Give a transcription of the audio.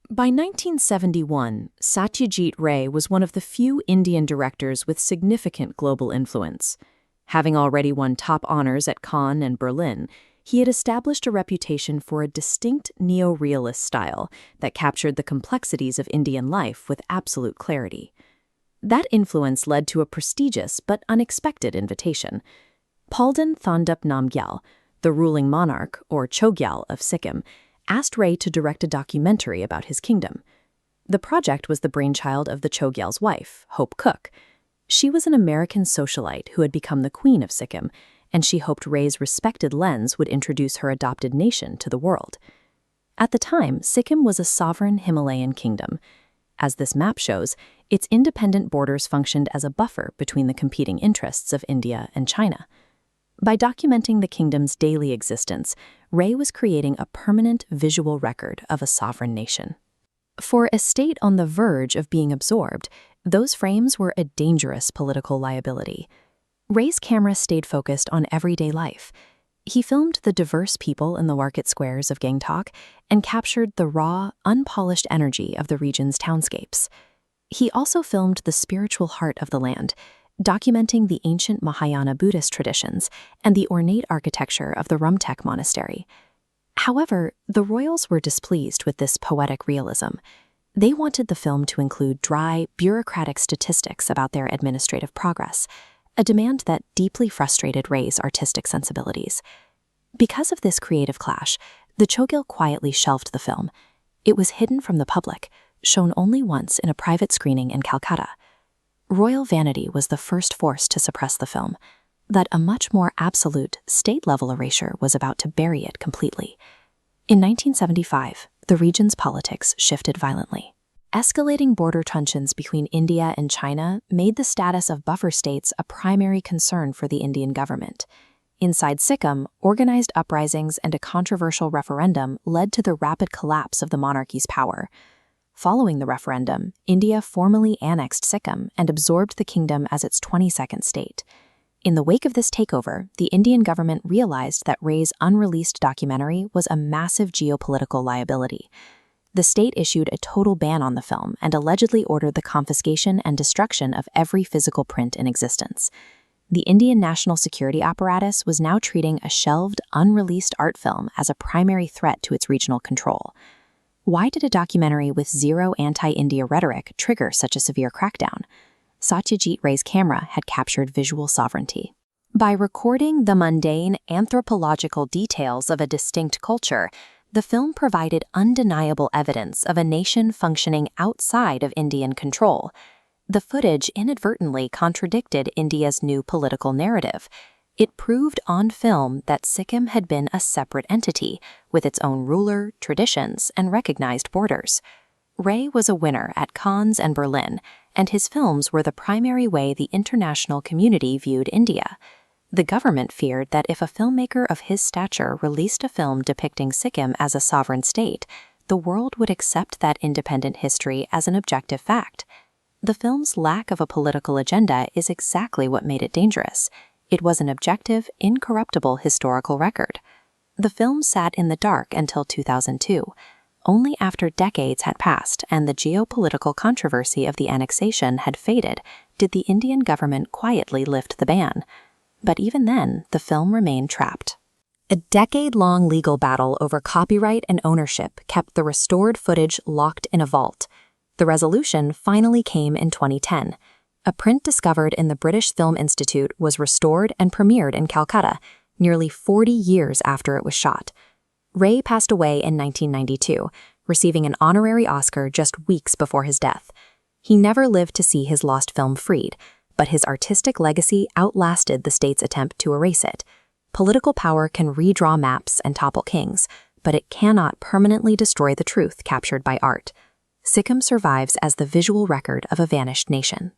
By 1971, Satyajit Ray was one of the few Indian directors with significant global influence. Having already won top honors at Cannes and Berlin, he had established a reputation for a distinct neo-realist style that captured the complexities of Indian life with absolute clarity. That influence led to a prestigious but unexpected invitation. Palden Thondup Namgyal, the ruling monarch, or Chogyal, of Sikkim, asked Ray to direct a documentary about his kingdom. The project was the brainchild of the Chogyal's wife, Hope Cook. She was an American socialite who had become the queen of Sikkim, and she hoped Ray's respected lens would introduce her adopted nation to the world. At the time, Sikkim was a sovereign Himalayan kingdom. As this map shows, its independent borders functioned as a buffer between the competing interests of India and China. By documenting the kingdom's daily existence, Ray was creating a permanent visual record of a sovereign nation. For a state on the verge of being absorbed, those frames were a dangerous political liability. Ray's camera stayed focused on everyday life. He filmed the diverse people in the market squares of Gangtok and captured the raw, unpolished energy of the region's townscapes. He also filmed the spiritual heart of the land, documenting the ancient Mahayana Buddhist traditions and the ornate architecture of the Rumtek Monastery. However, the royals were displeased with this poetic realism. They wanted the film to include dry, bureaucratic statistics about their administrative progress, a demand that deeply frustrated Ray's artistic sensibilities. Because of this creative clash, the Chogyal quietly shelved the film. It was hidden from the public, shown only once in a private screening in Calcutta. Royal vanity was the first force to suppress the film, that a much more absolute, state-level erasure was about to bury it completely. In 1975, the region's politics shifted violently. Escalating border tensions between India and China made the status of buffer states a primary concern for the Indian government. Inside Sikkim, organized uprisings and a controversial referendum led to the rapid collapse of the monarchy's power. Following the referendum, India formally annexed Sikkim and absorbed the kingdom as its 22nd state. In the wake of this takeover, the Indian government realized that Ray's unreleased documentary was a massive geopolitical liability. The state issued a total ban on the film and allegedly ordered the confiscation and destruction of every physical print in existence. The Indian national security apparatus was now treating a shelved, unreleased art film as a primary threat to its regional control. Why did a documentary with zero anti-India rhetoric trigger such a severe crackdown? Satyajit Ray's camera had captured visual sovereignty. By recording the mundane anthropological details of a distinct culture, the film provided undeniable evidence of a nation functioning outside of Indian control. The footage inadvertently contradicted India's new political narrative. It proved on film that Sikkim had been a separate entity, with its own ruler, traditions, and recognized borders. Ray was a winner at Cannes and Berlin, and his films were the primary way the international community viewed India. The government feared that if a filmmaker of his stature released a film depicting Sikkim as a sovereign state, the world would accept that independent history as an objective fact. The film's lack of a political agenda is exactly what made it dangerous. It was an objective, incorruptible historical record. The film sat in the dark until 2002. Only after decades had passed and the geopolitical controversy of the annexation had faded did the Indian government quietly lift the ban. But even then, the film remained trapped. A decade-long legal battle over copyright and ownership kept the restored footage locked in a vault. The resolution finally came in 2010. A print discovered in the British Film Institute was restored and premiered in Calcutta, nearly 40 years after it was shot. Ray passed away in 1992, receiving an honorary Oscar just weeks before his death. He never lived to see his lost film freed, but his artistic legacy outlasted the state's attempt to erase it. Political power can redraw maps and topple kings, but it cannot permanently destroy the truth captured by art. Sikkim survives as the visual record of a vanished nation.